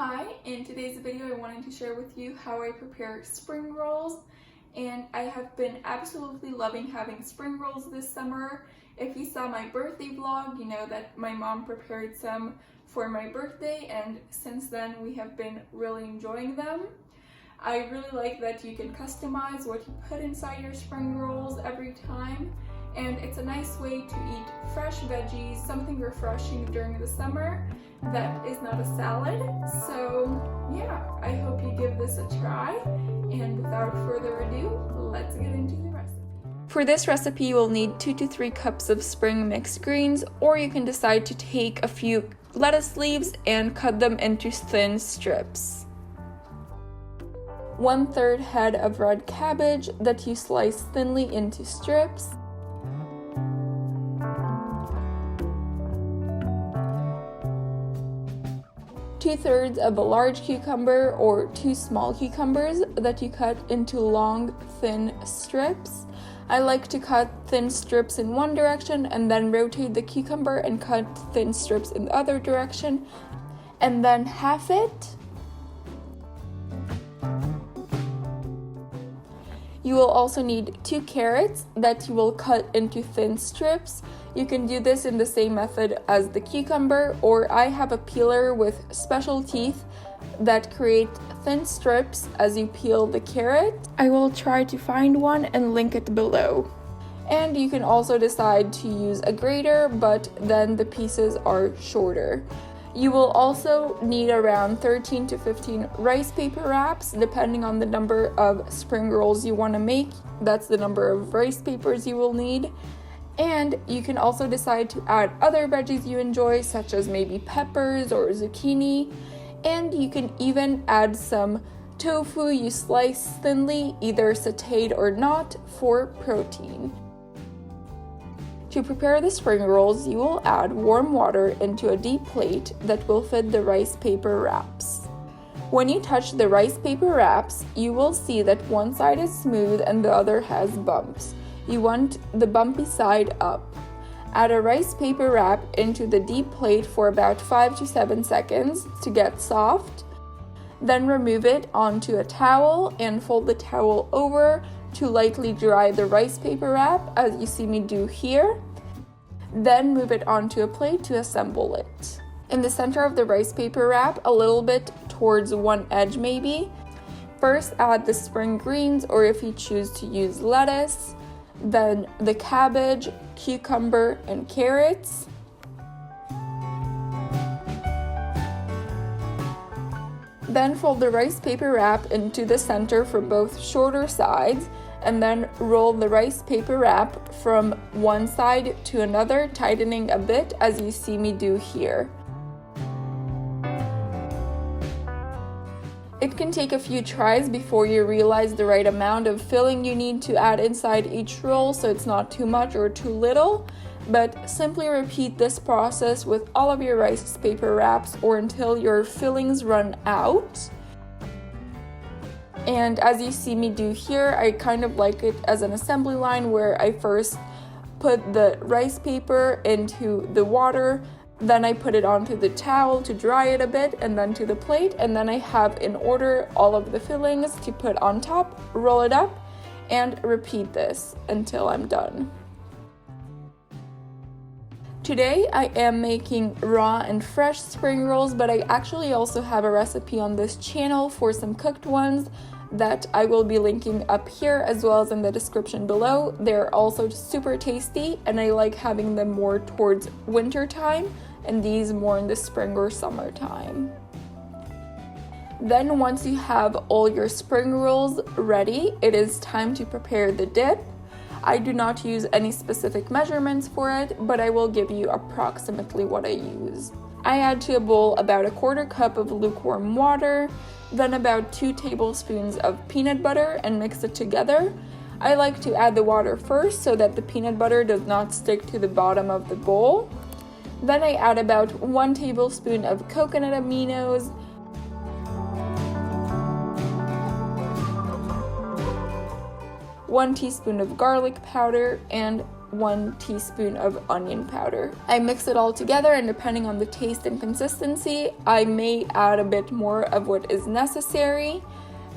Hi, in today's video I wanted to share with you how I prepare spring rolls, and I have been absolutely loving having spring rolls this summer. If you saw my birthday vlog, you know that my mom prepared some for my birthday, and since then we have been really enjoying them. I really like that you can customize what you put inside your spring rolls every time, and it's a nice way to eat fresh veggies, something refreshing during the summer that is not a salad. So yeah, I hope you give this a try, and without further ado, let's get into the recipe. For this recipe, you will need 2 to 3 cups of spring mixed greens, or you can decide to take a few lettuce leaves and cut them into thin strips. 1/3 head of red cabbage that you slice thinly into strips. 2/3 of a large cucumber or 2 small cucumbers that you cut into long, thin strips. I like to cut thin strips in one direction and then rotate the cucumber and cut thin strips in the other direction, and then half it. You will also need 2 carrots that you will cut into thin strips. You can do this in the same method as the cucumber, or I have a peeler with special teeth that create thin strips as you peel the carrot. I will try to find one and link it below. And you can also decide to use a grater, but then the pieces are shorter. You will also need around 13 to 15 rice paper wraps, depending on the number of spring rolls you want to make. That's the number of rice papers you will need. And you can also decide to add other veggies you enjoy, such as maybe peppers or zucchini. And you can even add some tofu you slice thinly, either sauteed or not, for protein. To prepare the spring rolls, you will add warm water into a deep plate that will fit the rice paper wraps. When you touch the rice paper wraps, you will see that one side is smooth and the other has bumps. You want the bumpy side up. Add a rice paper wrap into the deep plate for about 5 to 7 seconds to get soft. Then remove it onto a towel and fold the towel over to lightly dry the rice paper wrap, as you see me do here. Then move it onto a plate to assemble it. In the center of the rice paper wrap, a little bit towards one edge maybe, first add the spring greens, or if you choose to use lettuce, then the cabbage, cucumber, and carrots. Then fold the rice paper wrap into the center for both shorter sides, and then roll the rice paper wrap from one side to another, tightening a bit as you see me do here. It can take a few tries before you realize the right amount of filling you need to add inside each roll, so it's not too much or too little, but simply repeat this process with all of your rice paper wraps or until your fillings run out. And as you see me do here, I kind of like it as an assembly line where I first put the rice paper into the water, then I put it onto the towel to dry it a bit, and then to the plate, and then I have in order all of the fillings to put on top, roll it up, and repeat this until I'm done. Today I am making raw and fresh spring rolls, but I actually also have a recipe on this channel for some cooked ones that I will be linking up here as well as in the description below. They're also super tasty, and I like having them more towards winter time and these more in the spring or summertime. Then once you have all your spring rolls ready, it is time to prepare the dip. I do not use any specific measurements for it, but I will give you approximately what I use. I add to a bowl about 1/4 cup of lukewarm water, then about 2 tablespoons of peanut butter, and mix it together. I like to add the water first so that the peanut butter does not stick to the bottom of the bowl. Then I add about 1 tablespoon of coconut aminos, 1 teaspoon of garlic powder, and 1 teaspoon of onion powder. I mix it all together, and depending on the taste and consistency, I may add a bit more of what is necessary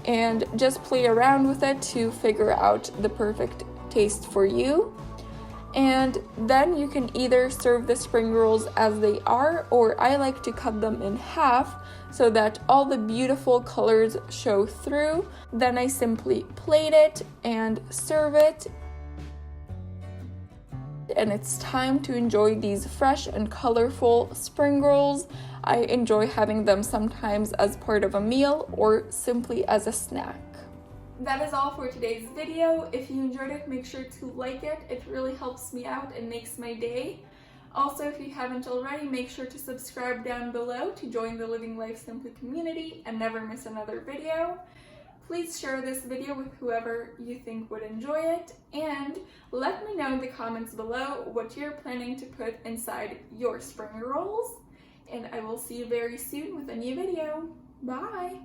and just play around with it to figure out the perfect taste for you. And then you can either serve the spring rolls as they are, or I like to cut them in half so that all the beautiful colors show through. Then I simply plate it and serve it. And it's time to enjoy these fresh and colorful spring rolls. I enjoy having them sometimes as part of a meal or simply as a snack. That is all for today's video. If you enjoyed it, make sure to like it. It really helps me out and makes my day. Also, if you haven't already, make sure to subscribe down below to join the Living Life Simply community and never miss another video. Please share this video with whoever you think would enjoy it, and let me know in the comments below what you're planning to put inside your spring rolls. And I will see you very soon with a new video. Bye!